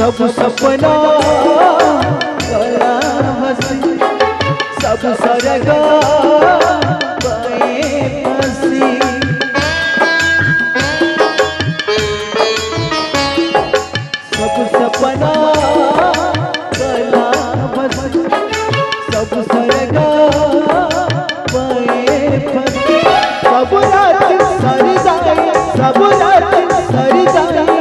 सब सपना गला हसी सब सरगा हसी सब सपना गला हसी सब सरगा फसी सब रात सर जाए सब रात सर जाए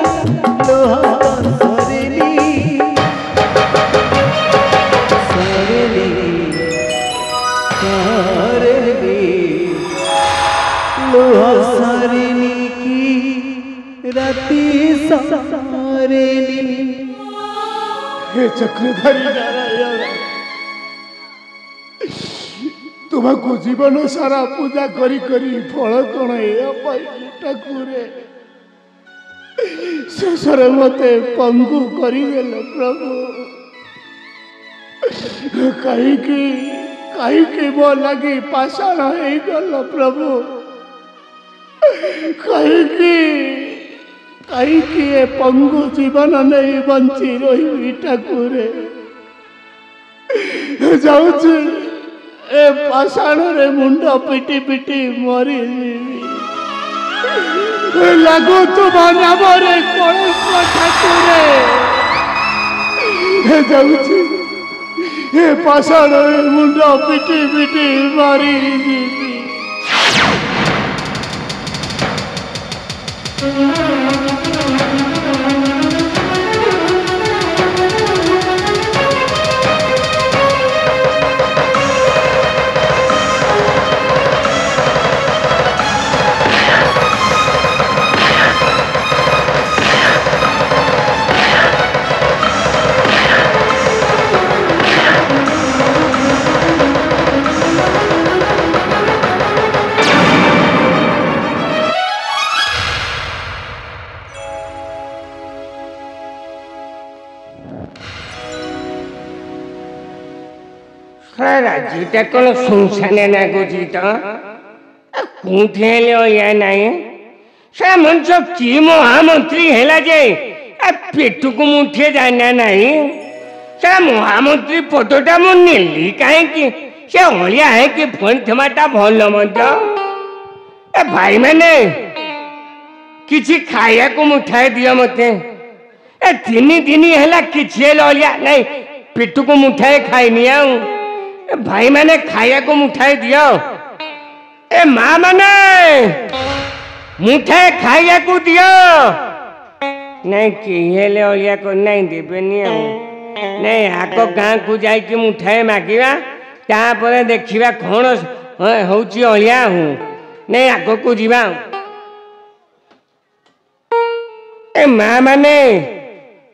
लोहा सारेली की राती सारेली हे चक्रधारी नारायण तुमको जीवन सारा पूजा करी करी फल कण ठाकुरे शेषरे मते पंगु करदेल प्रभु कहीं मो लगी पाषाण हो गल प्रभु कहीं ए पंगु जीवन नहीं बंची रही ठाकुरे जाऊँ ए पाषाण रे मुंड पिटी पिटी मरी लगू तुम नाम कलंक ठाकुरे जाऊँ ए पाषाण रे मुंड पिटी पिटी मरी राज्यटा कौन सुनसाने नागुची तो कौटे या नाई से मनुष्य कि महामंत्री है जे पेट को मुठे जाना नहीं से महामंत्री पदटा मुझे कहीं से अलिया है कि फोन थमाटा भल मत भाई मैंने किसी खाया को मुठाए दिया मते तीन दिन है किसी अलिया नहीं पेट को मुठाए खाई आऊँ भाई मैंने खाया को मुठाई दियो ए माँ मैंने मुठाई खाया को दियो नहीं किहेले ओलिया को नहीं देबेनी नहीं आको गाँ को जाई कि मुठाई मागिबा तापर देखिबा कोन होउची ओलिया हूँ नहीं आको को जीवा ए माँ मैंने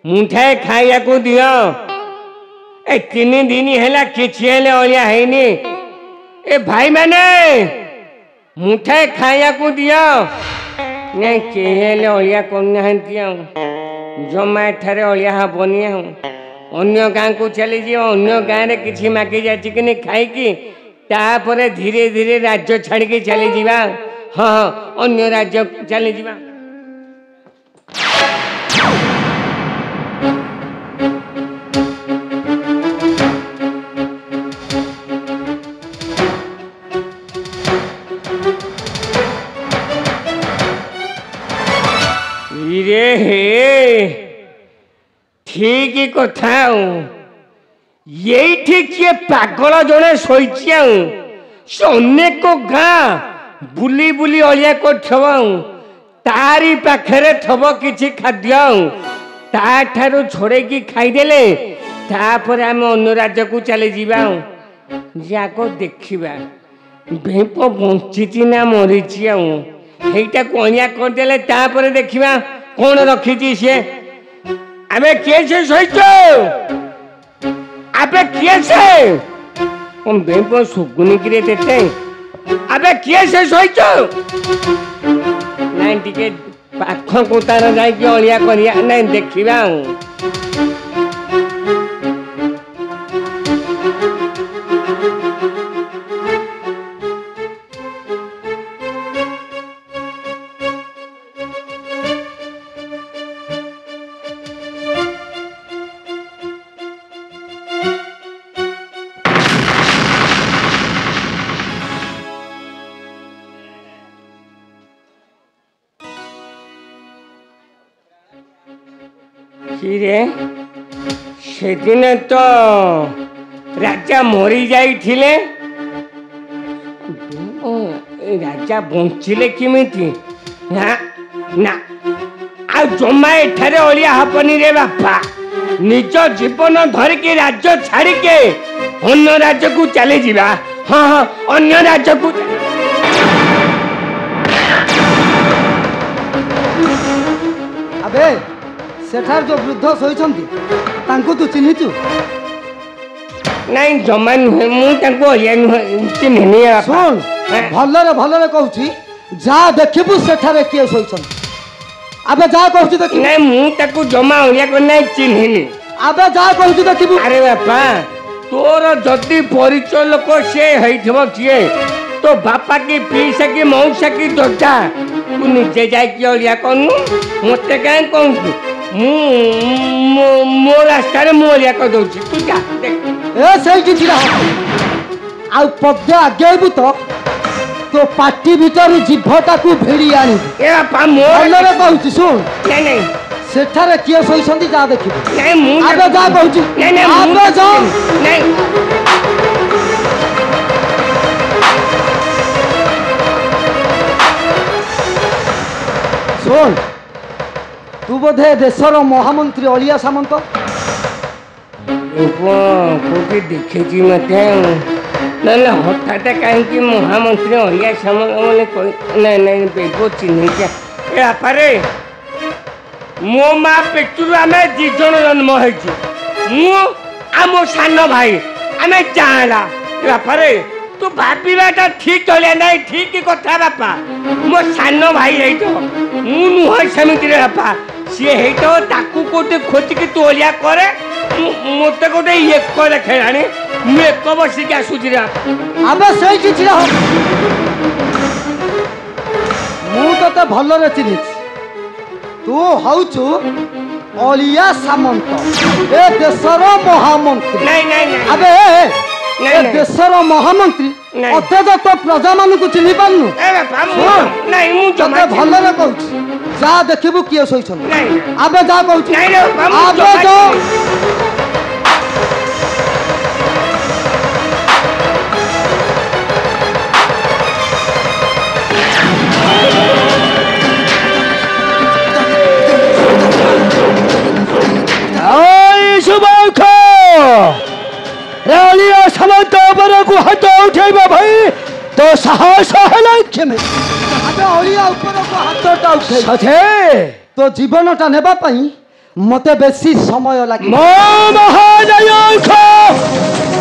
मुठाई खाया को दियो ए तीन दिन है किसी अलिया है ए भाई मैंने मुठे खाया को दियो नहीं किहेले अलिया करना जमा एठारे अलिया हेनी अन्य गाँ को चली जी अन्य गाँव में किसी मागी जाए खाई तापर धीरे धीरे राज्य छाड़ी चली जावा हाँ अन्य राज्य चली जावा ठीक कथा ये ठीक ये पागल जड़े शोची अनेक गाँ बुली बुली अलिया कर तारी पाखरे थब किसी खाद्य ताठारू छोड़े की खाईदेले तापर आम अन्य राज्य को चले जावा जाको देखा भेप बंची ना मरी এইটা কনিয়া করদেলে তারপরে দেখিবা কোন রখিছি সে আবে কে সে সইছো আবে কে সে কোন বেপ সুগুনি কিরে তেতে আবে কে সে সইছো নাই টিকে পাখ কোতার যাই কি অলিয়া করিয়া নাই দেখিবা କିରେ ସେଦିନ ତ ରାଜା ମରି ଯାଇଥିଲେ ରାଜା ବଞ୍ଚିଲେ କେମିତି ନା ନା ଆଉ ଜମା ଏଠାରେ ଅଳିଆ ହବନି ରେ ବାପା ନିଜ ଜୀବନ ଧରିକି ରାଜ୍ୟ ଛାଡ଼ିକେ ଅନ୍ୟ ରାଜ୍ୟକୁ ଚାଲିଯିବା ହଁ ହଁ ଅନ୍ୟ ରାଜ୍ୟକୁ আবে সেঠার যে বৃদ্ধ শোইছন্তি তাঙ্কু তু চিহ্নিছু ନାଇଁ ଜମା ନୁହେଁ ମୁଁ ତାଙ୍କୁ ଅଳିଆ ନୁହେଁ ଚିହ୍ନିନି শুন ভলরে ভলরে কହୁছি যা দেখিবু সেঠারে কিয়ে শোইছন্তি আবে যা কହୁছি দেখি ନାଇଁ ମୁଁ ତାକୁ ଜମା ଅଳିଆ କରିନାହିଁ ଚିହ୍ନିନି আবে যা কହୁছি দেখিবু ଆରେ ବାପା ତୋର ଯଦି ପରିଚୟ ଲୋକ ସିଏ ହେଇଥିବ କିଏ ତୋ ବାପା କି ପିଇସା କି ମଉସା କି ଦଦା ତୁ ନିଜେ ଯାଇକି ଅଳିଆ କରୁନୁ ମତେ କାହିଁ କହୁଛୁ ମୁଁ ମୋ ରାସ୍ତାରେ ମୁଁ ଅଳିଆ କରିଦଉଛି ତୁ ଯା ଦେଖ এ সেইটি ছিড়া আউ পদ্মে আগেবু তো তো পাটি ভিতর জিভটাকু ভিড়ি আনিবু ଏ ବାପା ମୋ ଭଲରେ କହୁଛି শুন ନାଇଁ ନାଇଁ সেঠারে কিয়ে শোইছন্তি যা দেখিবু ନାଇଁ ମୁଁ আবে যা কହୁছি ନାଇଁ ନାଇଁ ମୁଁ আবে যা ନାଇଁ শোন তু বোধে দেশর মহামন্ত্রী অলিয়া সামন্ত କୋଉଠି ଦେଖିଛି ମତେ ନହେଲେ ହଠାৎ କାହିଁକି ମହାମନ୍ତ୍ରୀ ଅଳିଆ ସାମଲ ମାନେ ନାଇଁ ନାଇଁ ବେଗ ଚିହ୍ନିଛି ଏ ବାପାରେ ମୋ ମା ପେଟରୁ ଆମେ 2 ଜଣ ଜନ୍ମ ହେଇଛୁ ମୁଁ ଆଉ ମୋ ସାନ ଭାଇ ଆମେ ଚାହେଁଲା ବାପାରେ ତୁ ଭାବିବାଟା ଠିକ ଚଳିଆ ନାହିଁ ଠିକ କଥା ବାପା ମୋ ସାନ ଭାଇ ହେଇଥିବ ମୁଁ ନୁହଁ ସେମିତିରେ ବାପା ସିଏ ହେଇଥିବ ତାକୁ କୋଉଠି ଖୋଜିକି ତୁ ଅଳିଆ କରେ ମତେ ଗୋଟେ ଏକ ଦେଖେଇଲାଣି ମୁଁ ଏକ ବସିକି ଆସୁଛି ରେ আবে সেইটি ছিড়া মু তোতে ভলরে চিহ্নিছি তু হউছু অলিয়া সামন্ত এ দেশর মহামন্ত্রী ନାଇଁ ନାଇଁ ନାଇଁ আবে এ ନାଇଁ। দেশর মহামন্ত্রী ନାଇଁ। অথচ তো প্রজা মানুষ চিহ্নি পারনু ଏ ବାପା ଶୁଣ। ନାଇଁ ମୁଁ ଜମା তোতে ভলরে কହୁছি যা দেখিবু কিয়ে শোইছন ନାଇଁ আবে যা কହୁছি ନାଇଁ ରେ ବାପା ମୁଁ আবে ଜମା যা ରାଳିଆ ସାମନ୍ତ ଉପରକୁ ହାତ ଉଠେଇବା ଭାଇ ତ ସାହସ ହେଲା କେମିତି আবে অলিয়া উপরকু হাতটা উঠাই ସତେ তো জীবনটা নেবা পাই মতে বেশি সময় লাগে ମୋ ମହାନାୟକ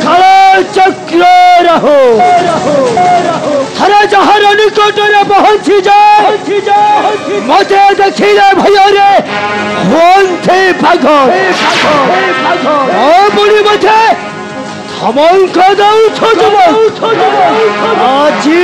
କାଳ ଚକ୍ର ରହୁ ହର ଯାହାର ନିକଟରେ ପହଞ୍ଚି ଯାଏ ମତେ ଦେଖିଲେ ଭୟରେ ହୁଅନ୍ତି ପାଗଳ ପୁଣି ମତେ ଧମକ ଦଉଛ ଆଜି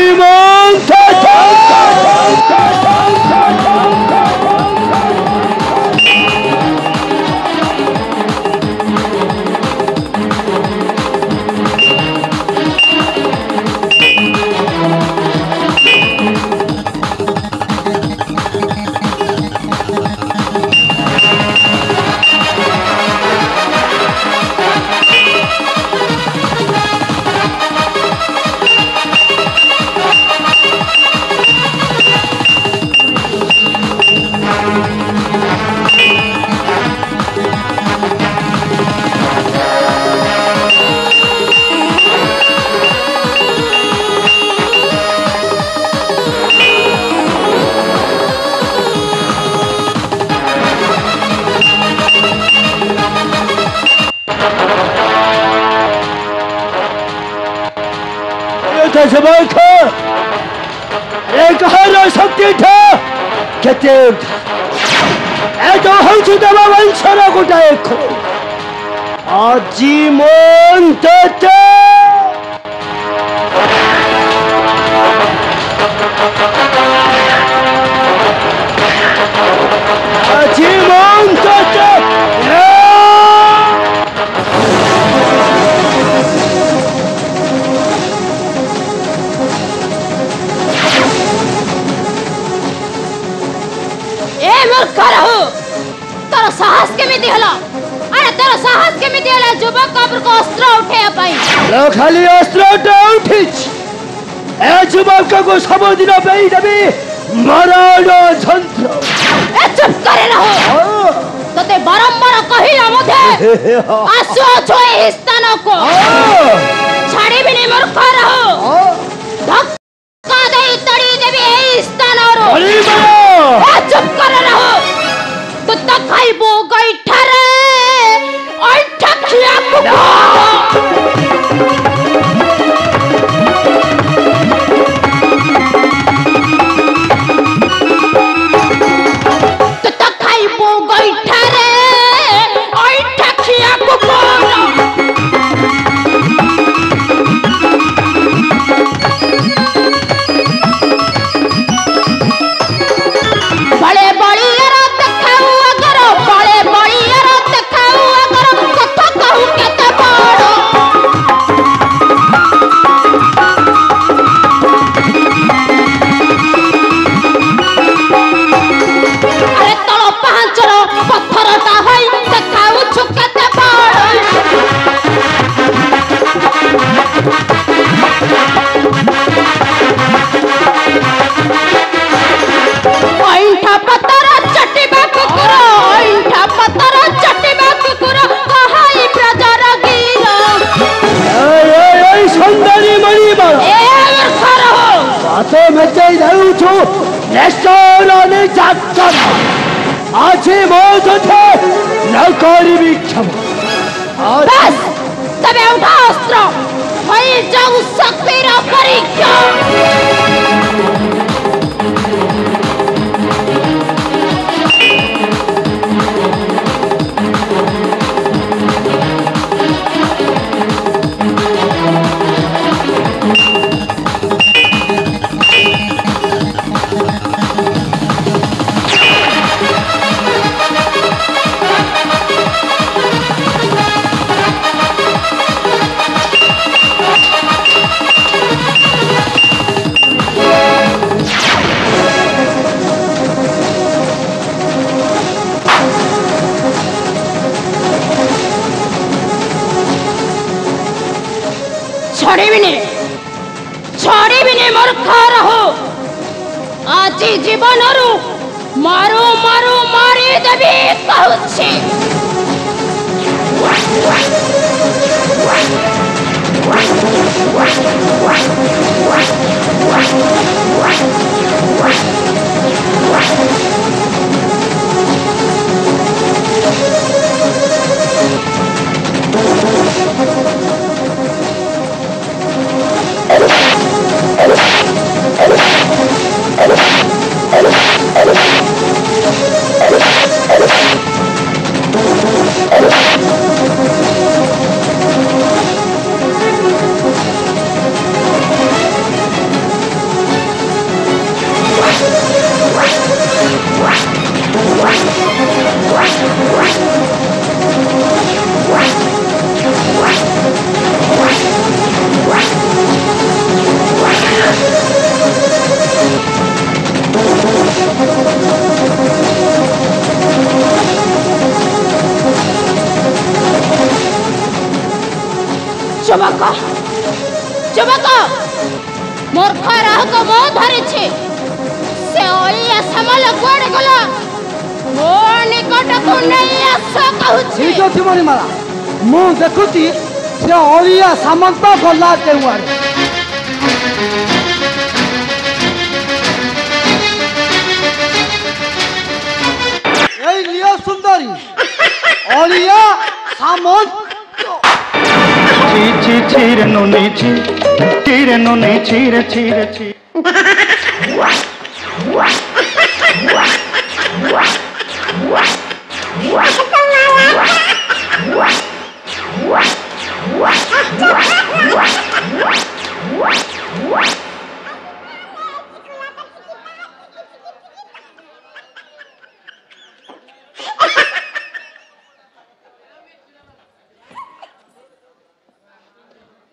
ଶକ୍ତି କେତେ ଏ ତ ହଉଛି ଦେବା ବଂଶର ଗୋଟାଏ ଆଜି ମନ୍ତ ଆଜି ମନ୍ତ ए मूर्ख रहु तर साहस साहस केमिति हला अरे तोर साहस केमिति हला युवक को अस्त्र उठेया पाई लो खाली अस्त्र उठिछ ए युवक को सब दिन पेई देबी मरण यंत्र ए चुप करे रहो तते बारंबार कहिला मधे आसो छोए स्थान को छाड़ी भी नहीं मूर्ख रहो धक्का दे तड़ी देबी ए स्थान रो ए चुप करे रहो तो खाइबो गइठारे ओइठा खिया को आज मौत थे न करी क्षमा बस तबे उठा अस्त्र होई जाऊ शक्तिर परीक्षा छोड़िबिनी मूर्ख रहो आज जीवन मारू मारू मारी देवी कहूछि चुबक मूर्ख राहक मो धरी से ओलिया समल कुआडे गला मो निकट को नहीं आस कहूछि ठीक अछि मणिमाला मु देखुछि से ओलिया सामंत गला केउआडे ए लियो सुंदरी ओलिया सामंत चीर नुनी चीर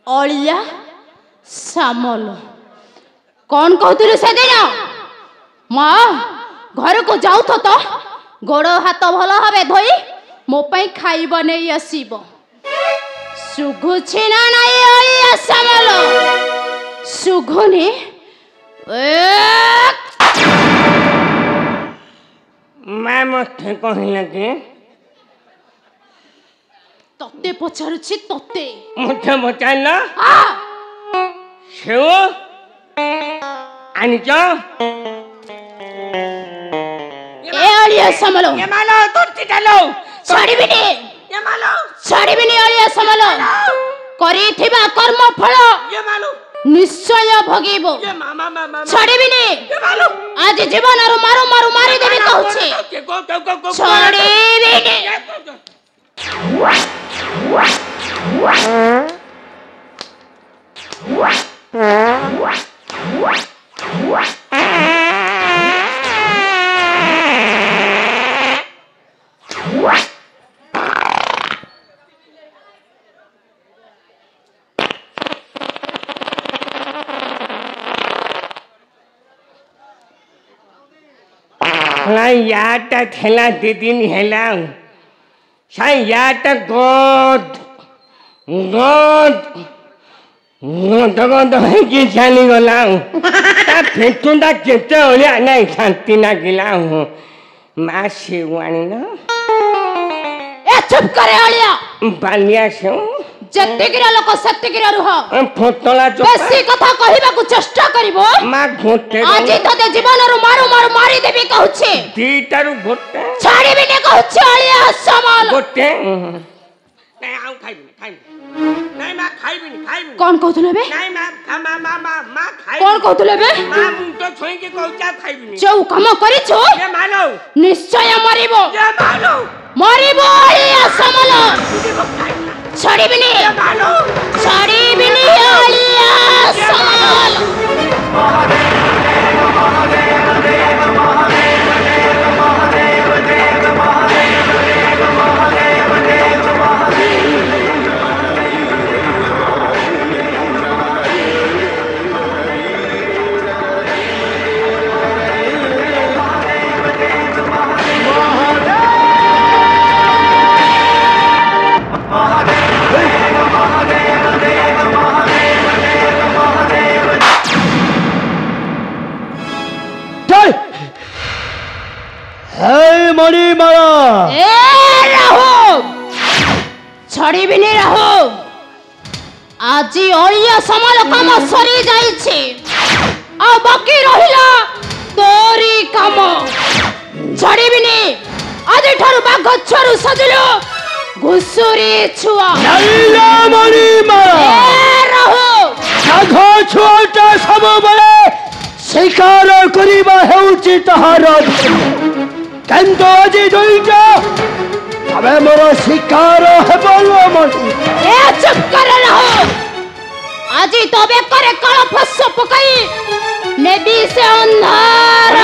ओलिया सामल कौन कहते से दिन माँ घर को जाऊ तो गोड़ हाथ भल भावे धोई ମୋ ପାଇଁ ଖାଇବା ନେଇ ଆସିବ। ସୁଘୁଛି ନା ନାଇଁ ଅଳିଆ ସାମଲ? ସୁଘୁନି? ମା ମତେ କହିଲା କି ତତେ ପଚାରୁଛି ତତେ। ମତେ ପଚାରିଲ ସେଉ ଆଣିଛ? ଏ ଅଳିଆ ସାମଲ ଛାଡ଼ିବିନି, ଛାଡ଼ିବିନି ଅଳିଆ ସାମଲ। କରିଥିବା କର୍ମ ଫଳ ନିଶ୍ଚୟ ଭୋଗିବ। ଛାଡ଼ିବିନି, ଆଜି ଜୀବନରୁ ମାରୁ ମାରୁ ମାରିଦେବି କହୁଛି। ଛାଡ଼ିବିନି। याटा थेला 2 दिन हेला याटा गद गद गद गद है जानी गला फेटुंडा केते ओलिया नहीं शांति ना गिला मां सेवाणी ना ए चुप करे ओलिया बालिया से जत्तेगिरा लोक सत्तेगिरा रुह फोटला चो बेसी कथा कहिबा को चेष्टा करिवो मां घोटे आज तते जीवन रु मारू मारू मारी देबी कहूछे। दीटारु घोटे छाड़ीबी ने कहूछे ओलिया समाल घोटे नहीं आउ खाइबी नहीं मां खाइबी कौन कहतुले बे नहीं मां खाइबी कौन कहतुले बे मां मुंडो छोई के कहूचा खाइबी जो काम करिछो ये मानो निश्चय मरिबो ये मानो मरिबो ओलिया समाल। छाड़ीबिनी छाड़ीबिनी ओलिया समाल। मणि मारा छाड़ीबिनी राहु आज ओलिया समाल काम सरी जाइछे आ बाकी रहिला तोरी काम। छाड़ीबिनी आज ठारू बाघ छरू सजलो घुसुरी छुआ नाइला मणि मारा राहु बाघ छुआटा सब बळे शिकार करिबा हेउची तहार केंतो आजी जोइजा अबे मोर शिकार हेबलो मणि ए चुप करे रहो आज तबे करे काला फस पकाई नेबी से अंधार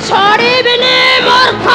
छाड़ीबिनी मूर्ख।